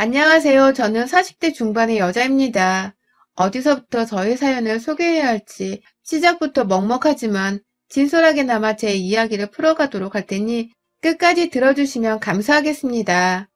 안녕하세요. 저는 40대 중반의 여자입니다. 어디서부터 저의 사연을 소개해야 할지 시작부터 먹먹하지만 진솔하게나마 제 이야기를 풀어가도록 할 테니 끝까지 들어주시면 감사하겠습니다.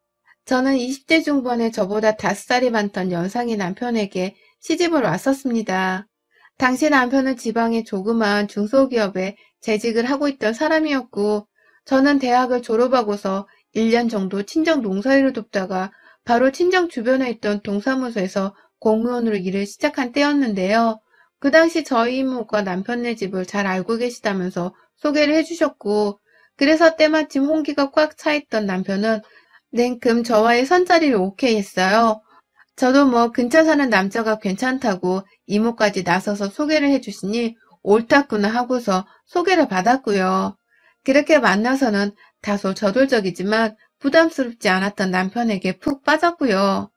저는 20대 중반의 저보다 5살이 많던 연상의 남편에게 시집을 왔었습니다. 당시 남편은 지방의 조그마한 중소기업에 재직을 하고 있던 사람이었고, 저는 대학을 졸업하고서 1년 정도 친정 농사일을 돕다가 바로 친정 주변에 있던 동사무소에서 공무원으로 일을 시작한 때였는데요. 그 당시 저희 이모가 남편네 집을 잘 알고 계시다면서 소개를 해주셨고, 그래서 때마침 홍기가 꽉 차있던 남편은 냉큼 저와의 선자리를 오케이 했어요. 저도 뭐 근처 사는 남자가 괜찮다고 이모까지 나서서 소개를 해주시니 옳았구나 하고서 소개를 받았고요. 그렇게 만나서는 다소 저돌적이지만 부담스럽지 않았던 남편에게 푹 빠졌고요.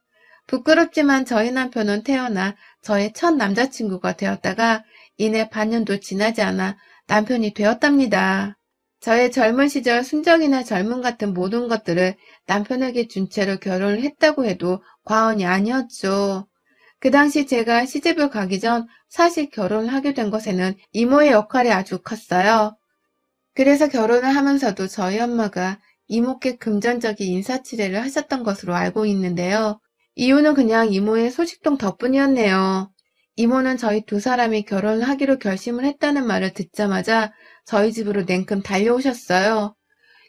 부끄럽지만 저희 남편은 태어나 저의 첫 남자친구가 되었다가 이내 반년도 지나지 않아 남편이 되었답니다. 저의 젊은 시절 순정이나 젊음 같은 모든 것들을 남편에게 준 채로 결혼을 했다고 해도 과언이 아니었죠. 그 당시 제가 시집을 가기 전 사실 결혼을 하게 된 것에는 이모의 역할이 아주 컸어요. 그래서 결혼을 하면서도 저희 엄마가 이모께 금전적인 인사치레를 하셨던 것으로 알고 있는데요. 이유는 그냥 이모의 소식통 덕분이었네요. 이모는 저희 두 사람이 결혼을 하기로 결심을 했다는 말을 듣자마자 저희 집으로 냉큼 달려오셨어요.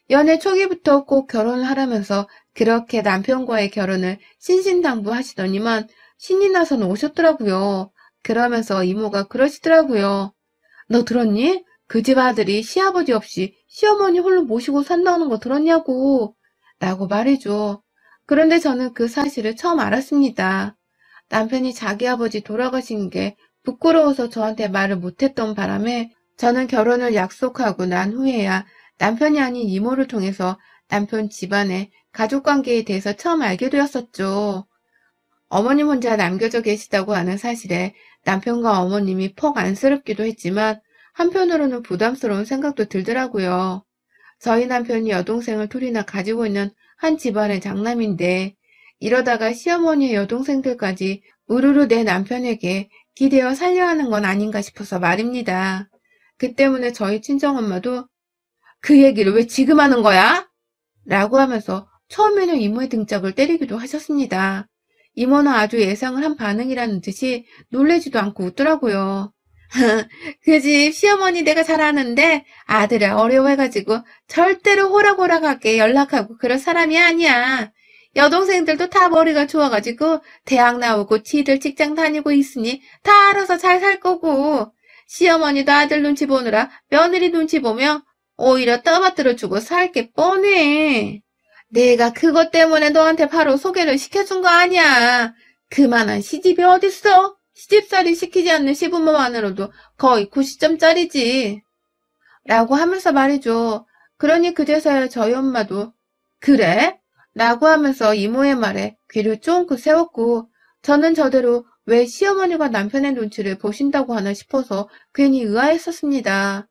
연애 초기부터 꼭 결혼을 하라면서 그렇게 남편과의 결혼을 신신당부하시더니만 신이 나서는 오셨더라고요. 그러면서 이모가 그러시더라고요. 너 들었니? 그 집 아들이 시아버지 없이 시어머니 홀로 모시고 산다는 거 들었냐고. 라고 말해줘. 그런데 저는 그 사실을 처음 알았습니다. 남편이 자기 아버지 돌아가신 게 부끄러워서 저한테 말을 못했던 바람에 저는 결혼을 약속하고 난 후에야 남편이 아닌 이모를 통해서 남편 집안의 가족관계에 대해서 처음 알게 되었었죠. 어머님 혼자 남겨져 계시다고 하는 사실에 남편과 어머님이 퍽 안쓰럽기도 했지만 한편으로는 부담스러운 생각도 들더라고요. 저희 남편이 여동생을 둘이나 가지고 있는 한 집안의 장남인데 이러다가 시어머니의 여동생들까지 우르르 내 남편에게 기대어 살려 하는 건 아닌가 싶어서 말입니다. 그 때문에 저희 친정엄마도 그 얘기를 왜 지금 하는 거야? 라고 하면서 처음에는 이모의 등짝을 때리기도 하셨습니다. 이모는 아주 예상을 한 반응이라는 듯이 놀래지도 않고 웃더라고요. 그 집 시어머니 내가 잘 아는데 아들을 어려워해가지고 절대로 호락호락하게 연락하고 그럴 사람이 아니야. 여동생들도 다 머리가 좋아가지고 대학 나오고 지들 직장 다니고 있으니 다 알아서 잘 살 거고 시어머니도 아들 눈치 보느라 며느리 눈치 보며 오히려 떠받들어주고 살 게 뻔해. 내가 그것 때문에 너한테 바로 소개를 시켜준 거 아니야. 그만한 시집이 어딨어? 시집살이 시키지 않는 시부모만으로도 거의 90점짜리지. 라고 하면서 말이죠. 그러니 그제서야 저희 엄마도 그래? 라고 하면서 이모의 말에 귀를 쫑긋 세웠고 저는 저대로 왜 시어머니가 남편의 눈치를 보신다고 하나 싶어서 괜히 의아했었습니다.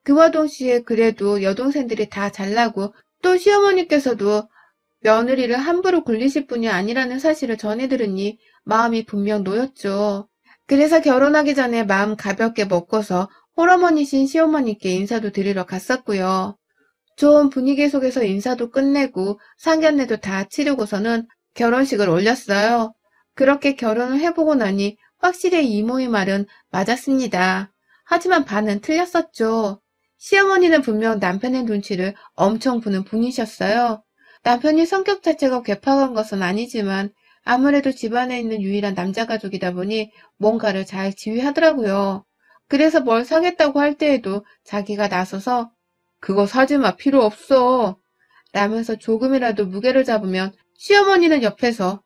그와 동시에 그래도 여동생들이 다 잘나고 또 시어머니께서도 며느리를 함부로 굴리실 분이 아니라는 사실을 전해 들으니 마음이 분명 놓였죠. 그래서 결혼하기 전에 마음 가볍게 먹고서 홀어머니신 시어머니께 인사도 드리러 갔었고요. 좋은 분위기 속에서 인사도 끝내고 상견례도 다 치르고서는 결혼식을 올렸어요. 그렇게 결혼을 해보고 나니 확실히 이모의 말은 맞았습니다. 하지만 반은 틀렸었죠. 시어머니는 분명 남편의 눈치를 엄청 보는 분이셨어요. 남편이 성격 자체가 괴팍한 것은 아니지만 아무래도 집안에 있는 유일한 남자 가족이다 보니 뭔가를 잘 지휘하더라고요. 그래서 뭘 사겠다고 할 때에도 자기가 나서서 그거 사지 마, 필요 없어. 라면서 조금이라도 무게를 잡으면 시어머니는 옆에서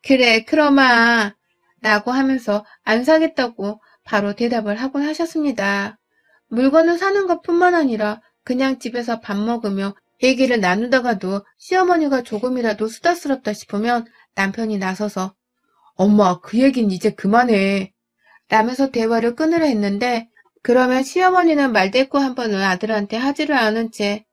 그래, 그러마. 라고 하면서 안 사겠다고 바로 대답을 하곤 하셨습니다. 물건을 사는 것뿐만 아니라 그냥 집에서 밥 먹으며 얘기를 나누다가도 시어머니가 조금이라도 수다스럽다 싶으면 남편이 나서서 엄마, 그 얘긴 이제 그만해. 라면서 대화를 끊으려 했는데 그러면 시어머니는 말대꾸 한 번을 아들한테 하지를 않은 채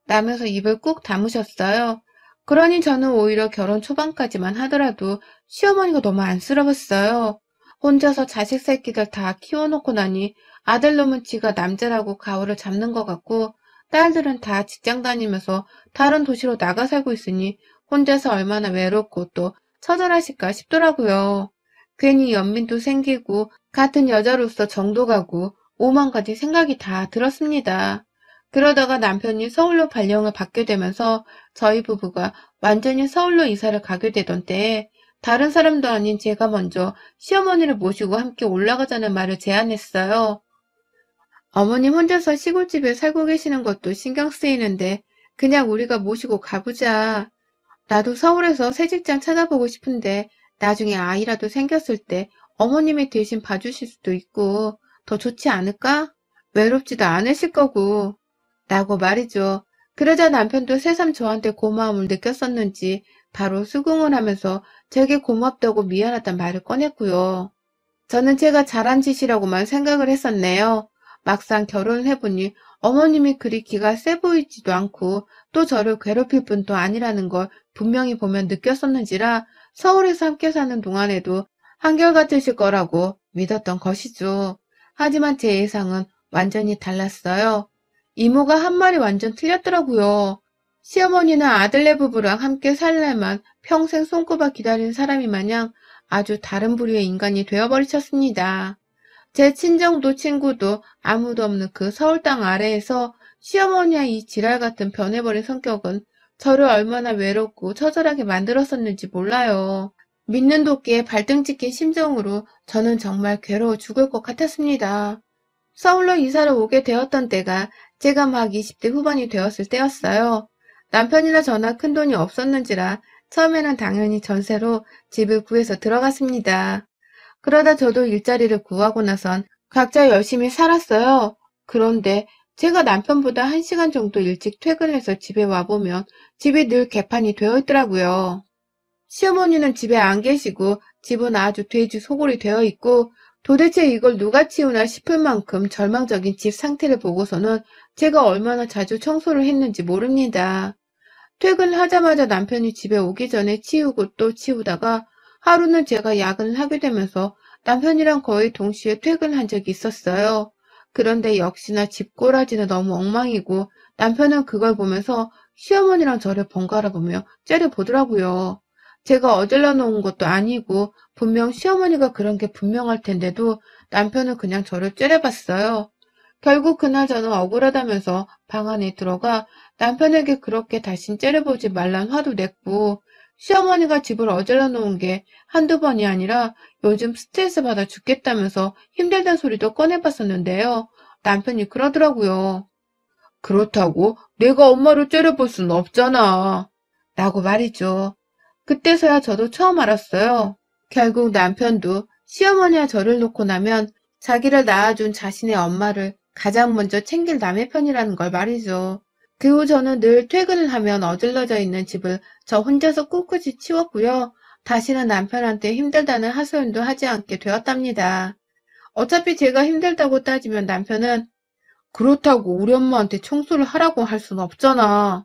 라면서 입을 꾹 다무셨어요. 그러니 저는 오히려 결혼 초반까지만 하더라도 시어머니가 너무 안쓰러웠어요. 혼자서 자식 새끼들 다 키워놓고 나니 아들놈은 지가 남자라고 가오를 잡는 것 같고 딸들은 다 직장 다니면서 다른 도시로 나가 살고 있으니 혼자서 얼마나 외롭고 또 처절하실까 싶더라고요. 괜히 연민도 생기고 같은 여자로서 정도 가고 오만 가지 생각이 다 들었습니다. 그러다가 남편이 서울로 발령을 받게 되면서 저희 부부가 완전히 서울로 이사를 가게 되던 때에 다른 사람도 아닌 제가 먼저 시어머니를 모시고 함께 올라가자는 말을 제안했어요. 어머님 혼자서 시골집에 살고 계시는 것도 신경 쓰이는데 그냥 우리가 모시고 가보자. 나도 서울에서 새 직장 찾아보고 싶은데 나중에 아이라도 생겼을 때 어머님이 대신 봐주실 수도 있고 더 좋지 않을까? 외롭지도 않으실 거고. 라고 말이죠. 그러자 남편도 새삼 저한테 고마움을 느꼈었는지 바로 수긍을 하면서 제게 고맙다고 미안하단 말을 꺼냈고요. 저는 제가 잘한 짓이라고만 생각을 했었네요. 막상 결혼을 해보니 어머님이 그리 기가 세 보이지도 않고 또 저를 괴롭힐 뿐도 아니라는 걸 분명히 보면 느꼈었는지라 서울에서 함께 사는 동안에도 한결같으실 거라고 믿었던 것이죠. 하지만 제 예상은 완전히 달랐어요. 이모가 한 말이 완전 틀렸더라고요. 시어머니는 아들네 부부랑 함께 살려만 평생 손꼽아 기다린 사람이 마냥 아주 다른 부류의 인간이 되어버리셨습니다. 제 친정도 친구도 아무도 없는 그 서울 땅 아래에서 시어머니의 이 지랄 같은 변해버린 성격은 저를 얼마나 외롭고 처절하게 만들었었는지 몰라요. 믿는 도끼에 발등 찍힌 심정으로 저는 정말 괴로워 죽을 것 같았습니다. 서울로 이사를 오게 되었던 때가 제가 막 20대 후반이 되었을 때였어요. 남편이나 저나 큰돈이 없었는지라 처음에는 당연히 전세로 집을 구해서 들어갔습니다. 그러다 저도 일자리를 구하고 나선 각자 열심히 살았어요. 그런데 제가 남편보다 1시간 정도 일찍 퇴근해서 집에 와보면 집이 늘 개판이 되어 있더라고요. 시어머니는 집에 안 계시고 집은 아주 돼지 소굴이 되어 있고 도대체 이걸 누가 치우나 싶을 만큼 절망적인 집 상태를 보고서는 제가 얼마나 자주 청소를 했는지 모릅니다. 퇴근하자마자 남편이 집에 오기 전에 치우고 또 치우다가 하루는 제가 야근을 하게 되면서 남편이랑 거의 동시에 퇴근한 적이 있었어요. 그런데 역시나 집 꼬라지는 너무 엉망이고 남편은 그걸 보면서 시어머니랑 저를 번갈아 보며 째려보더라고요. 제가 어질러 놓은 것도 아니고 분명 시어머니가 그런 게 분명할 텐데도 남편은 그냥 저를 째려봤어요. 결국 그날 저는 억울하다면서 방 안에 들어가 남편에게 그렇게 다신 째려보지 말란 화도 냈고 시어머니가 집을 어질러 놓은 게 한두 번이 아니라 요즘 스트레스 받아 죽겠다면서 힘들다는 소리도 꺼내봤었는데요. 남편이 그러더라고요. 그렇다고 내가 엄마를 째려볼 순 없잖아. 라고 말이죠. 그때서야 저도 처음 알았어요. 결국 남편도 시어머니와 저를 놓고 나면 자기를 낳아준 자신의 엄마를 가장 먼저 챙길 남의 편이라는 걸 말이죠. 그 후 저는 늘 퇴근을 하면 어질러져 있는 집을 저 혼자서 꿋꿋이 치웠고요. 다시는 남편한테 힘들다는 하소연도 하지 않게 되었답니다. 어차피 제가 힘들다고 따지면 남편은 그렇다고 우리 엄마한테 청소를 하라고 할 순 없잖아.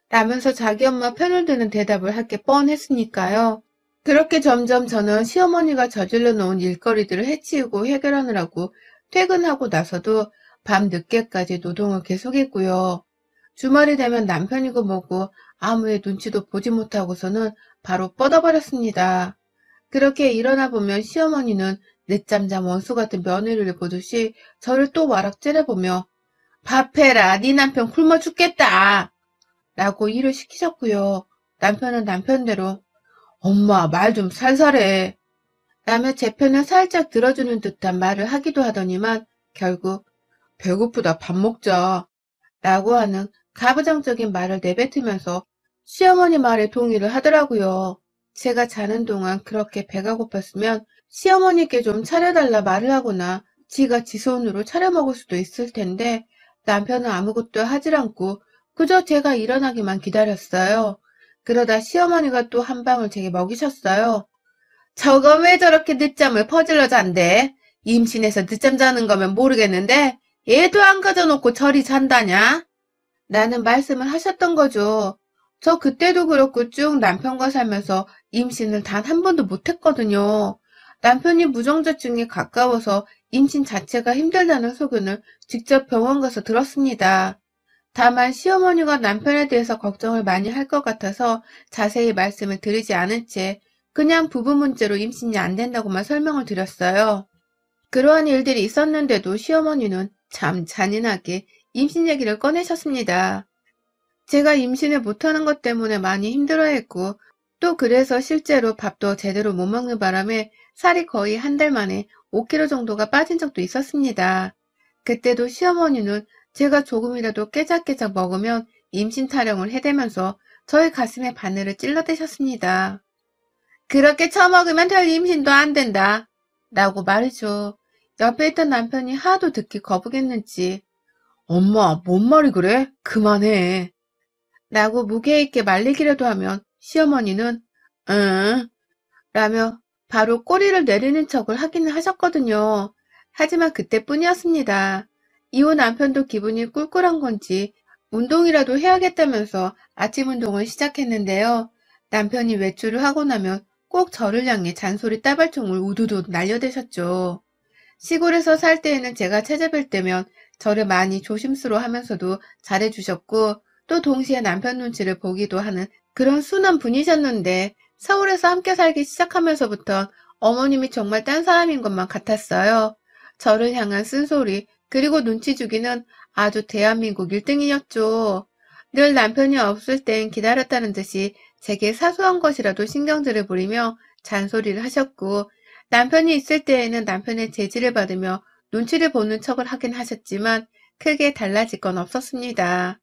라면서 자기 엄마 편을 드는 대답을 할 게 뻔했으니까요. 그렇게 점점 저는 시어머니가 저질러 놓은 일거리들을 해치우고 해결하느라고 퇴근하고 나서도 밤 늦게까지 노동을 계속했고요. 주말이 되면 남편이고 뭐고 아무의 눈치도 보지 못하고서는 바로 뻗어버렸습니다. 그렇게 일어나 보면 시어머니는 늦잠잠 원수 같은 며느리를 보듯이 저를 또 와락 째려보며 밥해라, 네 남편 굶어 죽겠다 라고 일을 시키셨고요. 남편은 남편대로 엄마 말 좀 살살해 라며 제 편을 살짝 들어주는 듯한 말을 하기도 하더니만 결국 배고프다 밥 먹자 라고 하는 가부장적인 말을 내뱉으면서 시어머니 말에 동의를 하더라고요. 제가 자는 동안 그렇게 배가 고팠으면 시어머니께 좀 차려달라 말을 하거나 지가 지 손으로 차려 먹을 수도 있을 텐데 남편은 아무것도 하질 않고 그저 제가 일어나기만 기다렸어요. 그러다 시어머니가 또 한 방울 제게 먹이셨어요. 저거 왜 저렇게 늦잠을 퍼질러 잔대? 임신해서 늦잠 자는 거면 모르겠는데 얘도 안 가져놓고 저리 잔다냐? 라는 말씀을 하셨던 거죠. 저 그때도 그렇고 쭉 남편과 살면서 임신을 단 한 번도 못했거든요. 남편이 무정자증에 가까워서 임신 자체가 힘들다는 소견을 직접 병원 가서 들었습니다. 다만 시어머니가 남편에 대해서 걱정을 많이 할 것 같아서 자세히 말씀을 드리지 않은 채 그냥 부부 문제로 임신이 안 된다고만 설명을 드렸어요. 그러한 일들이 있었는데도 시어머니는 참 잔인하게 임신 얘기를 꺼내셨습니다. 제가 임신을 못하는 것 때문에 많이 힘들어했고 또 그래서 실제로 밥도 제대로 못 먹는 바람에 살이 거의 한 달 만에 5kg 정도가 빠진 적도 있었습니다. 그때도 시어머니는 제가 조금이라도 깨작깨작 먹으면 임신 타령을 해대면서 저희 가슴에 바늘을 찔러대셨습니다. 그렇게 처먹으면 별 임신도 안 된다. 라고 말이죠. 옆에 있던 남편이 하도 듣기 거북했는지 엄마, 뭔 말이 그래? 그만해. 라고 무게 있게 말리기라도 하면 시어머니는 응 라며 바로 꼬리를 내리는 척을 하기는 하셨거든요. 하지만 그때뿐이었습니다. 이후 남편도 기분이 꿀꿀한 건지 운동이라도 해야겠다면서 아침 운동을 시작했는데요. 남편이 외출을 하고 나면 꼭 저를 향해 잔소리 따발총을 우두두 날려대셨죠. 시골에서 살 때에는 제가 찾아뵐 때면 저를 많이 조심스러워 하면서도 잘해주셨고 또 동시에 남편 눈치를 보기도 하는 그런 순한 분이셨는데 서울에서 함께 살기 시작하면서부터 어머님이 정말 딴 사람인 것만 같았어요. 저를 향한 쓴소리 그리고 눈치 주기는 아주 대한민국 1등이었죠. 늘 남편이 없을 땐 기다렸다는 듯이 제게 사소한 것이라도 신경질을 부리며 잔소리를 하셨고 남편이 있을 때에는 남편의 제지를 받으며 눈치를 보는 척을 하긴 하셨지만 크게 달라질 건 없었습니다.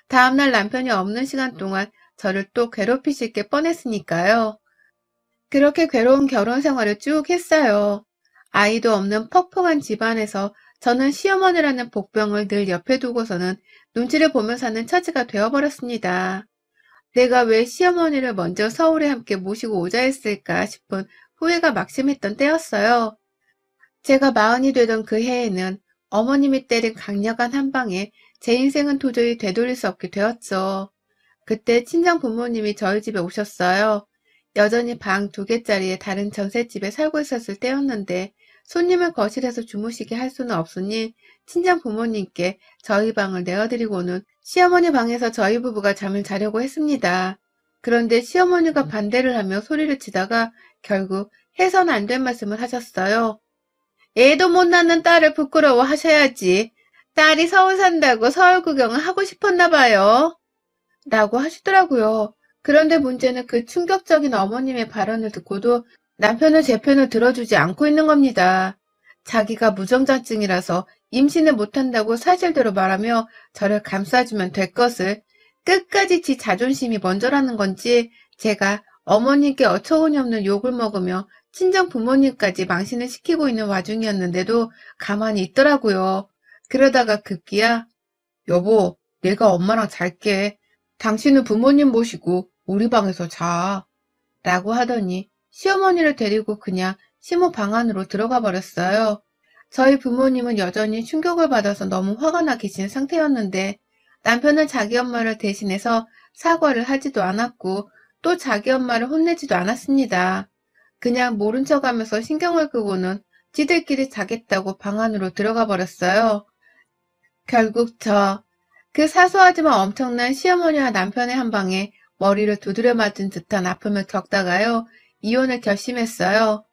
다음날 남편이 없는 시간 동안 저를 또 괴롭히실 게 뻔했으니까요. 그렇게 괴로운 결혼 생활을 쭉 했어요. 아이도 없는 퍽퍽한 집안에서 저는 시어머니라는 복병을 늘 옆에 두고서는 눈치를 보며 사는 처지가 되어버렸습니다. 내가 왜 시어머니를 먼저 서울에 함께 모시고 오자 했을까 싶은 후회가 막심했던 때였어요. 제가 40이 되던 그 해에는 어머님이 때린 강력한 한 방에 제 인생은 도저히 되돌릴 수 없게 되었죠. 그때 친정 부모님이 저희 집에 오셨어요. 여전히 방 2개짜리의 다른 전셋집에 살고 있었을 때였는데 손님을 거실에서 주무시게 할 수는 없으니 친정 부모님께 저희 방을 내어드리고는 시어머니 방에서 저희 부부가 잠을 자려고 했습니다. 그런데 시어머니가 반대를 하며 소리를 치다가 결국 해선 안 된 말씀을 하셨어요. 애도 못 낳는 딸을 부끄러워 하셔야지. 딸이 서울 산다고 서울 구경을 하고 싶었나 봐요. 라고 하시더라고요. 그런데 문제는 그 충격적인 어머님의 발언을 듣고도 남편은 제 편을 들어주지 않고 있는 겁니다. 자기가 무정자증이라서 임신을 못한다고 사실대로 말하며 저를 감싸주면 될 것을 끝까지 지 자존심이 먼저라는 건지 제가 어머님께 어처구니 없는 욕을 먹으며 친정 부모님까지 망신을 시키고 있는 와중이었는데도 가만히 있더라고요. 그러다가 급기야 여보, 내가 엄마랑 잘게. 당신은 부모님 모시고 우리 방에서 자. 라고 하더니 시어머니를 데리고 그냥 시모 방 안으로 들어가 버렸어요. 저희 부모님은 여전히 충격을 받아서 너무 화가 나 계신 상태였는데 남편은 자기 엄마를 대신해서 사과를 하지도 않았고 또 자기 엄마를 혼내지도 않았습니다. 그냥 모른 척하면서 신경을 끄고는 지들끼리 자겠다고 방 안으로 들어가 버렸어요. 결국 그 사소하지만 엄청난 시어머니와 남편의 한 방에 머리를 두드려 맞은 듯한 아픔을 겪다가요, 이혼을 결심했어요.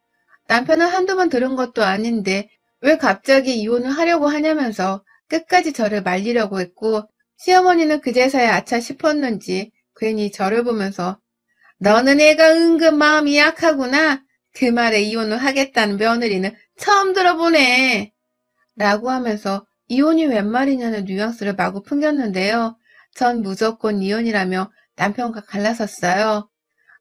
남편은 한두 번 들은 것도 아닌데 왜 갑자기 이혼을 하려고 하냐면서 끝까지 저를 말리려고 했고 시어머니는 그제서야 아차 싶었는지 괜히 저를 보면서 너는 애가 은근 마음이 약하구나. 그 말에 이혼을 하겠다는 며느리는 처음 들어보네. 라고 하면서 이혼이 웬 말이냐는 뉘앙스를 마구 풍겼는데요. 전 무조건 이혼이라며 남편과 갈라섰어요.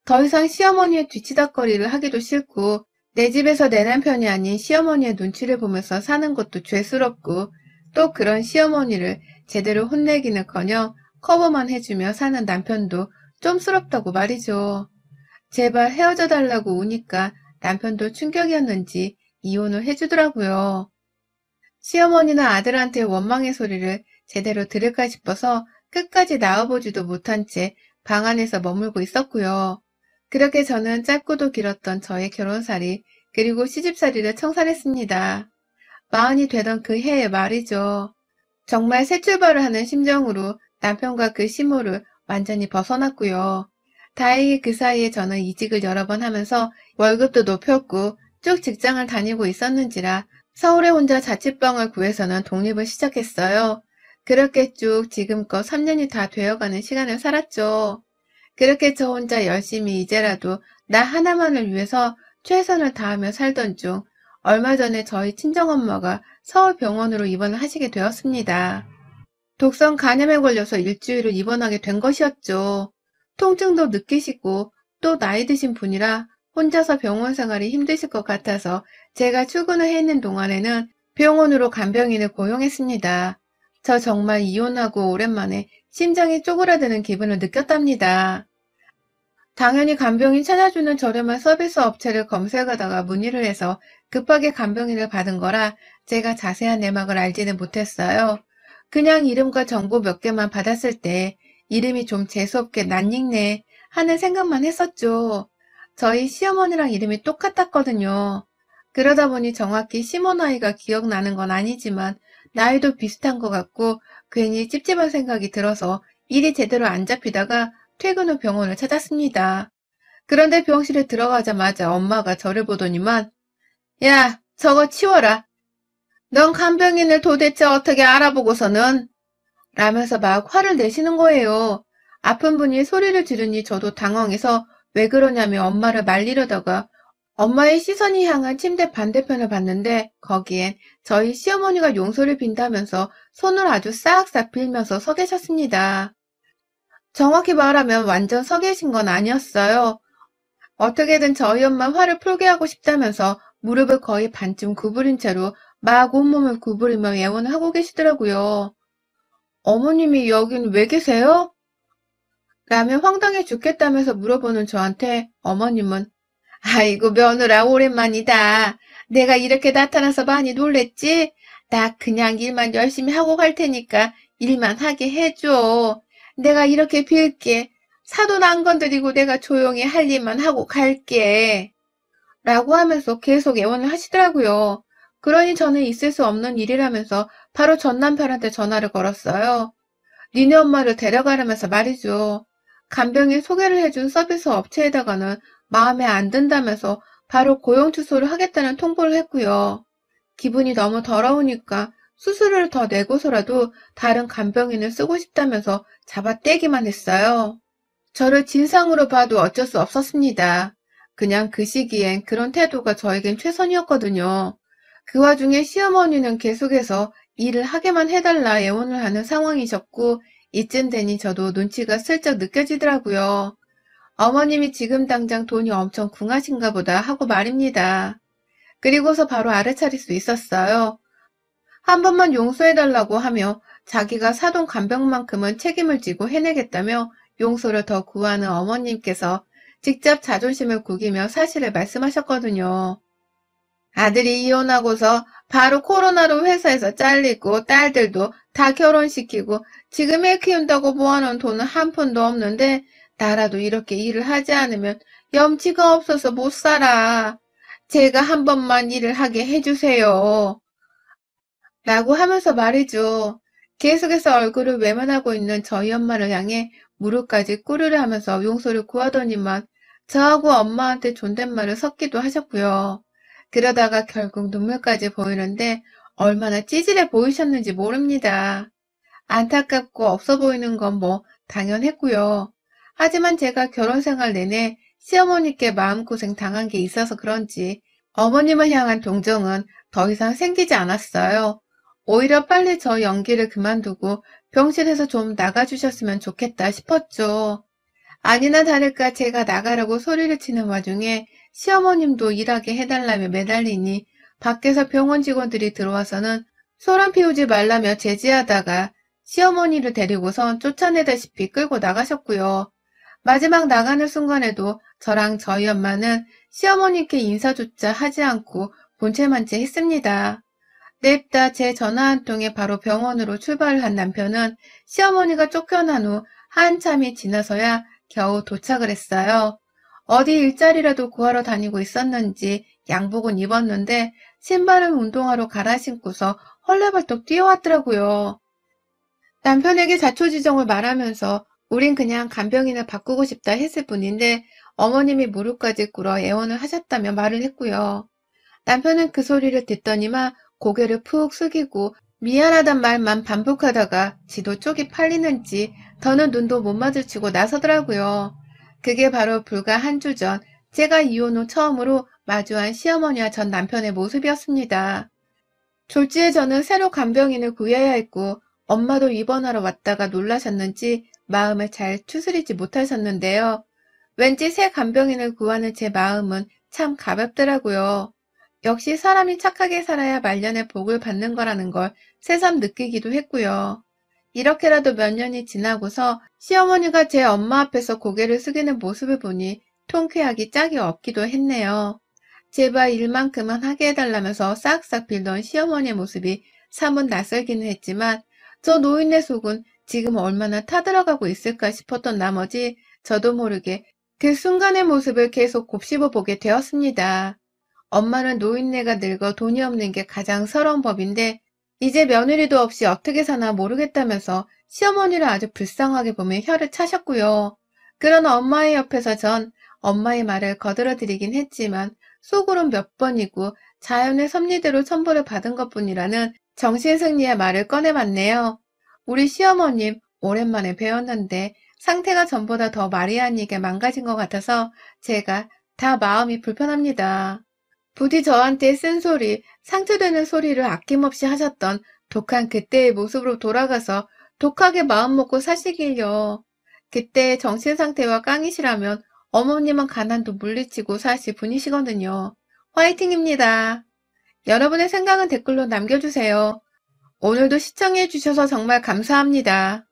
더 이상 시어머니의 뒤치다꺼리를 하기도 싫고 내 집에서 내 남편이 아닌 시어머니의 눈치를 보면서 사는 것도 죄스럽고 또 그런 시어머니를 제대로 혼내기는커녕 커버만 해주며 사는 남편도 쫌스럽다고 말이죠. 제발 헤어져 달라고 우니까 남편도 충격이었는지 이혼을 해주더라고요. 시어머니는 아들한테 원망의 소리를 제대로 들을까 싶어서 끝까지 나와보지도 못한 채 방 안에서 머물고 있었고요. 그렇게 저는 짧고도 길었던 저의 결혼살이 그리고 시집살이를 청산했습니다. 마흔이 되던 그 해에 말이죠. 정말 새 출발을 하는 심정으로 남편과 그 시모를 완전히 벗어났고요. 다행히 그 사이에 저는 이직을 여러 번 하면서 월급도 높였고 쭉 직장을 다니고 있었는지라 서울에 혼자 자취방을 구해서는 독립을 시작했어요. 그렇게 쭉 지금껏 3년이 다 되어가는 시간을 살았죠. 그렇게 저 혼자 열심히 이제라도 나 하나만을 위해서 최선을 다하며 살던 중 얼마 전에 저희 친정엄마가 서울병원으로 입원을 하시게 되었습니다. 독성 간염에 걸려서 일주일을 입원하게 된 것이었죠. 통증도 느끼시고 또 나이 드신 분이라 혼자서 병원 생활이 힘드실 것 같아서 제가 출근을 해 있는 동안에는 병원으로 간병인을 고용했습니다. 저 정말 이혼하고 오랜만에 심장이 쪼그라드는 기분을 느꼈답니다. 당연히 간병인 찾아주는 저렴한 서비스 업체를 검색하다가 문의를 해서 급하게 간병인을 받은 거라 제가 자세한 내막을 알지는 못했어요. 그냥 이름과 정보 몇 개만 받았을 때 이름이 좀 재수없게 낯익네 하는 생각만 했었죠. 저희 시어머니랑 이름이 똑같았거든요. 그러다 보니 정확히 시모 나이가 기억나는 건 아니지만 나이도 비슷한 것 같고 괜히 찝찝한 생각이 들어서 일이 제대로 안 잡히다가 퇴근 후 병원을 찾았습니다. 그런데 병실에 들어가자마자 엄마가 저를 보더니만 야, 저거 치워라. 넌 간병인을 도대체 어떻게 알아보고서는? 라면서 막 화를 내시는 거예요. 아픈 분이 소리를 지르니 저도 당황해서 왜 그러냐며 엄마를 말리려다가 엄마의 시선이 향한 침대 반대편을 봤는데 거기엔 저희 시어머니가 용서를 빈다면서 손을 아주 싹싹 빌면서 서 계셨습니다. 정확히 말하면 완전 서 계신 건 아니었어요. 어떻게든 저희 엄마 화를 풀게 하고 싶다면서 무릎을 거의 반쯤 구부린 채로 막 온몸을 구부리며 애원을 하고 계시더라고요. 어머님이 여긴 왜 계세요? 라며 황당해 죽겠다면서 물어보는 저한테 어머님은 아이고 며느라 오랜만이다. 내가 이렇게 나타나서 많이 놀랬지? 나 그냥 일만 열심히 하고 갈 테니까 일만 하게 해줘. 내가 이렇게 빌게. 사돈 안 건드리고 내가 조용히 할 일만 하고 갈게. 라고 하면서 계속 애원을 하시더라고요. 그러니 저는 있을 수 없는 일이라면서 바로 전 남편한테 전화를 걸었어요. 니네 엄마를 데려가려면서 말이죠. 간병인 소개를 해준 서비스 업체에다가는 마음에 안 든다면서 바로 고용 취소를 하겠다는 통보를 했고요. 기분이 너무 더러우니까 수수료를 더 내고서라도 다른 간병인을 쓰고 싶다면서 잡아떼기만 했어요. 저를 진상으로 봐도 어쩔 수 없었습니다. 그냥 그 시기엔 그런 태도가 저에겐 최선이었거든요. 그 와중에 시어머니는 계속해서 일을 하게만 해달라 애원을 하는 상황이셨고 이쯤 되니 저도 눈치가 슬쩍 느껴지더라고요. 어머님이 지금 당장 돈이 엄청 궁하신가 보다 하고 말입니다. 그리고서 바로 알아차릴 수 있었어요. 한 번만 용서해달라고 하며 자기가 사돈 간병만큼은 책임을 지고 해내겠다며 용서를 더 구하는 어머님께서 직접 자존심을 구기며 사실을 말씀하셨거든요. 아들이 이혼하고서 바로 코로나로 회사에서 잘리고 딸들도 다 결혼시키고 지금 애 키운다고 모아놓은 돈은 한 푼도 없는데 나라도 이렇게 일을 하지 않으면 염치가 없어서 못 살아. 제가 한 번만 일을 하게 해주세요. 라고 하면서 말이죠. 계속해서 얼굴을 외면하고 있는 저희 엄마를 향해 무릎까지 꿇으려 하면서 용서를 구하더니만 저하고 엄마한테 존댓말을 섞기도 하셨고요. 그러다가 결국 눈물까지 보이는데 얼마나 찌질해 보이셨는지 모릅니다. 안타깝고 없어 보이는 건 뭐 당연했고요. 하지만 제가 결혼 생활 내내 시어머니께 마음고생 당한 게 있어서 그런지 어머님을 향한 동정은 더 이상 생기지 않았어요. 오히려 빨리 저 연기를 그만두고 병실에서 좀 나가주셨으면 좋겠다 싶었죠. 아니나 다를까 제가 나가라고 소리를 치는 와중에 시어머님도 일하게 해달라며 매달리니 밖에서 병원 직원들이 들어와서는 소란 피우지 말라며 제지하다가 시어머니를 데리고선 쫓아내다시피 끌고 나가셨고요. 마지막 나가는 순간에도 저랑 저희 엄마는 시어머니께 인사조차 하지 않고 본체만 채 했습니다. 냅다 제 전화 한 통에 바로 병원으로 출발을 한 남편은 시어머니가 쫓겨난 후 한참이 지나서야 겨우 도착을 했어요. 어디 일자리라도 구하러 다니고 있었는지 양복은 입었는데 신발은 운동화로 갈아 신고서 헐레벌떡 뛰어왔더라고요. 남편에게 자초지종을 말하면서 우린 그냥 간병인을 바꾸고 싶다 했을 뿐인데 어머님이 무릎까지 꿇어 애원을 하셨다며 말을 했고요. 남편은 그 소리를 듣더니만 고개를 푹 숙이고 미안하단 말만 반복하다가 지도 쪽이 팔리는지 더는 눈도 못 마주치고 나서더라고요. 그게 바로 불과 한 주 전 제가 이혼 후 처음으로 마주한 시어머니와 전 남편의 모습이었습니다. 졸지에 저는 새로 간병인을 구해야 했고 엄마도 입원하러 왔다가 놀라셨는지 마음을 잘 추스리지 못하셨는데요. 왠지 새 간병인을 구하는 제 마음은 참 가볍더라고요. 역시 사람이 착하게 살아야 말년에 복을 받는 거라는 걸 새삼 느끼기도 했고요. 이렇게라도 몇 년이 지나고서 시어머니가 제 엄마 앞에서 고개를 숙이는 모습을 보니 통쾌하기 짝이 없기도 했네요. 제발 일만큼은 하게 해달라면서 싹싹 빌던 시어머니의 모습이 사뭇 낯설기는 했지만 저 노인네 속은 지금 얼마나 타들어가고 있을까 싶었던 나머지 저도 모르게 그 순간의 모습을 계속 곱씹어 보게 되었습니다. 엄마는 노인네가 늙어 돈이 없는 게 가장 서러운 법인데 이제 며느리도 없이 어떻게 사나 모르겠다면서 시어머니를 아주 불쌍하게 보며 혀를 차셨고요. 그런 엄마의 옆에서 전 엄마의 말을 거들어드리긴 했지만 속으론 몇 번이고 자연의 섭리대로 천벌을 받은 것뿐이라는 정신승리의 말을 꺼내봤네요. 우리 시어머님 오랜만에 뵈었는데 상태가 전보다 더 말이 아니게 망가진 것 같아서 제가 다 마음이 불편합니다. 부디 저한테 쓴소리, 상처되는 소리를 아낌없이 하셨던 독한 그때의 모습으로 돌아가서 독하게 마음먹고 사시길요. 그때의 정신상태와 깡이시라면 어머님은 가난도 물리치고 사실 분이시거든요. 화이팅입니다. 여러분의 생각은 댓글로 남겨주세요. 오늘도 시청해주셔서 정말 감사합니다.